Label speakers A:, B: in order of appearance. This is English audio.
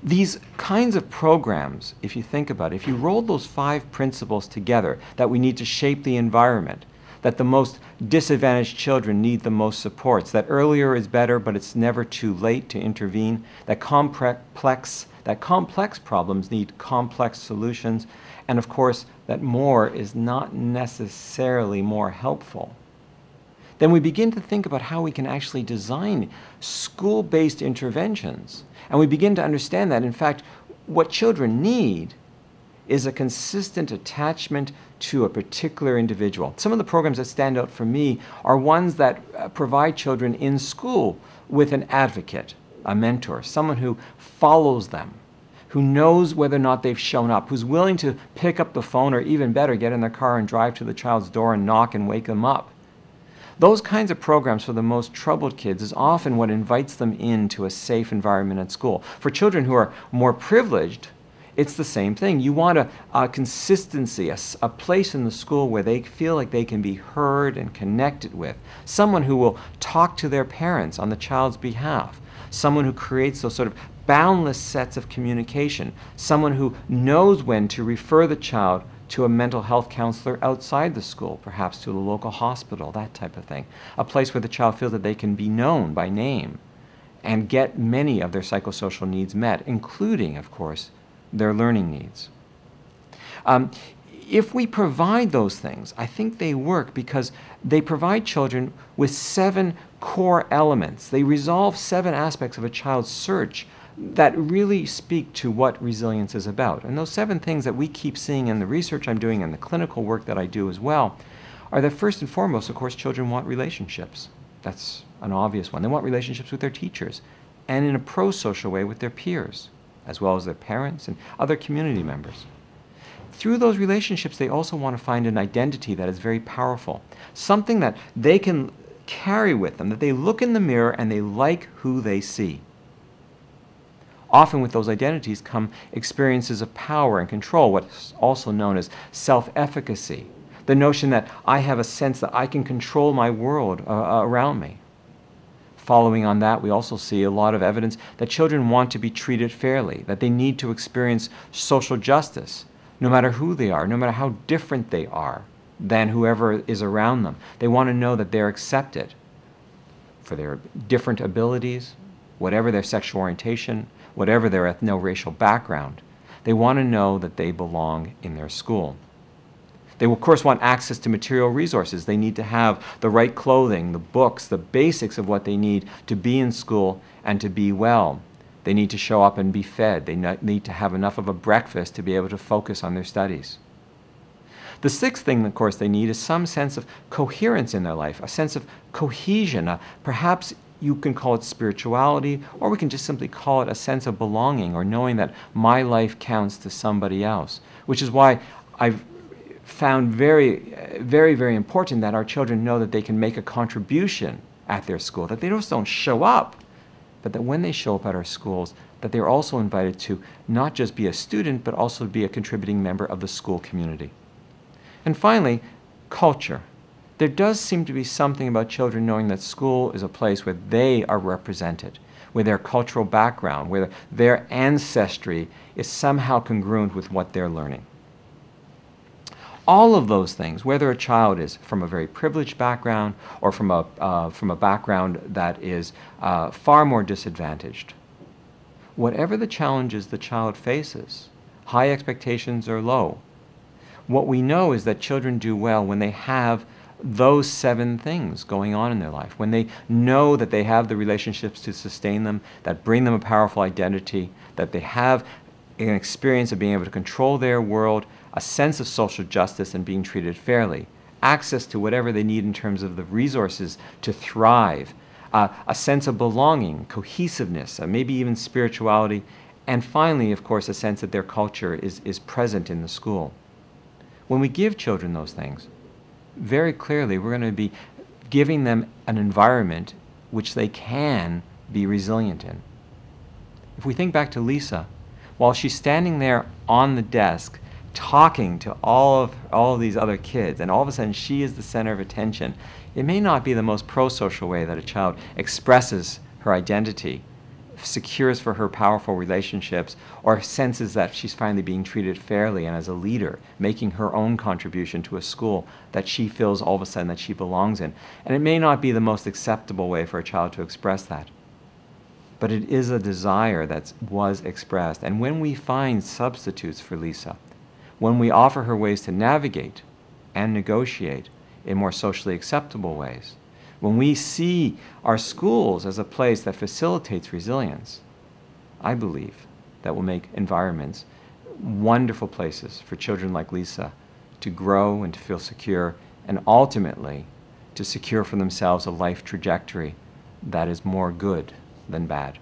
A: These kinds of programs, if you think about it, if you roll those 5 principles together, that we need to shape the environment, that the most disadvantaged children need the most supports, that earlier is better but it's never too late to intervene, that complex problems need complex solutions, and of course that more is not necessarily more helpful, then we begin to think about how we can actually design school-based interventions. And we begin to understand that, in fact, what children need is a consistent attachment to a particular individual. Some of the programs that stand out for me are ones that provide children in school with an advocate, a mentor, someone who follows them, who knows whether or not they've shown up, who's willing to pick up the phone or even better, get in their car and drive to the child's door and knock and wake them up. Those kinds of programs for the most troubled kids is often what invites them into a safe environment at school. For children who are more privileged, it's the same thing. You want a consistency, a place in the school where they feel like they can be heard and connected with, someone who will talk to their parents on the child's behalf, someone who creates those sort of boundless sets of communication, someone who knows when to refer the child to a mental health counselor outside the school, perhaps to the local hospital, that type of thing. A place where the child feels that they can be known by name and get many of their psychosocial needs met, including, of course, their learning needs. If we provide those things, I think they work because they provide children with 7 core elements. They resolve 7 aspects of a child's search that really speak to what resilience is about. And those 7 things that we keep seeing in the research I'm doing and the clinical work that I do as well are that first and foremost, of course, children want relationships. That's an obvious one. They want relationships with their teachers and in a pro-social way with their peers, as well as their parents and other community members. Through those relationships, they also want to find an identity that is very powerful, something that they can carry with them, that they look in the mirror and they like who they see. Often with those identities come experiences of power and control, what's also known as self-efficacy, the notion that I have a sense that I can control my world around me. Following on that, we also see a lot of evidence that children want to be treated fairly, that they need to experience social justice, no matter who they are, no matter how different they are than whoever is around them. They want to know that they're accepted for their different abilities, whatever their sexual orientation, whatever their ethno-racial background. They want to know that they belong in their school. They, of course, want access to material resources. They need to have the right clothing, the books, the basics of what they need to be in school and to be well. They need to show up and be fed. They need to have enough of a breakfast to be able to focus on their studies. The 6th thing, of course, they need is some sense of coherence in their life, a sense of cohesion, perhaps you can call it spirituality, or we can just simply call it a sense of belonging or knowing that my life counts to somebody else, which is why I've found very, very important that our children know that they can make a contribution at their school, that they just don't show up, but that when they show up at our schools, that they're also invited to not just be a student, but also be a contributing member of the school community. And finally, culture. There does seem to be something about children knowing that school is a place where they are represented, where their cultural background, where their ancestry is somehow congruent with what they're learning. All of those things, whether a child is from a very privileged background or from a background that is far more disadvantaged, whatever the challenges the child faces, high expectations or low, what we know is that children do well when they have those 7 things going on in their life, when they know that they have the relationships to sustain them, that bring them a powerful identity, that they have an experience of being able to control their world, a sense of social justice and being treated fairly, access to whatever they need in terms of the resources to thrive, a sense of belonging, cohesiveness, maybe even spirituality, and finally, of course, a sense that their culture is present in the school. When we give children those things, very clearly we're going to be giving them an environment which they can be resilient in. If we think back to Lisa, while she's standing there on the desk talking to all of these other kids, and all of a sudden she is the center of attention, it may not be the most pro-social way that a child expresses her identity secures for her powerful relationships, or senses that she's finally being treated fairly and as a leader, making her own contribution to a school that she feels all of a sudden that she belongs in. And it may not be the most acceptable way for a child to express that, but it is a desire that was expressed. And when we find substitutes for Lisa, when we offer her ways to navigate and negotiate in more socially acceptable ways, when we see our schools as a place that facilitates resilience, I believe that will make environments wonderful places for children like Lisa to grow and to feel secure, and ultimately to secure for themselves a life trajectory that is more good than bad.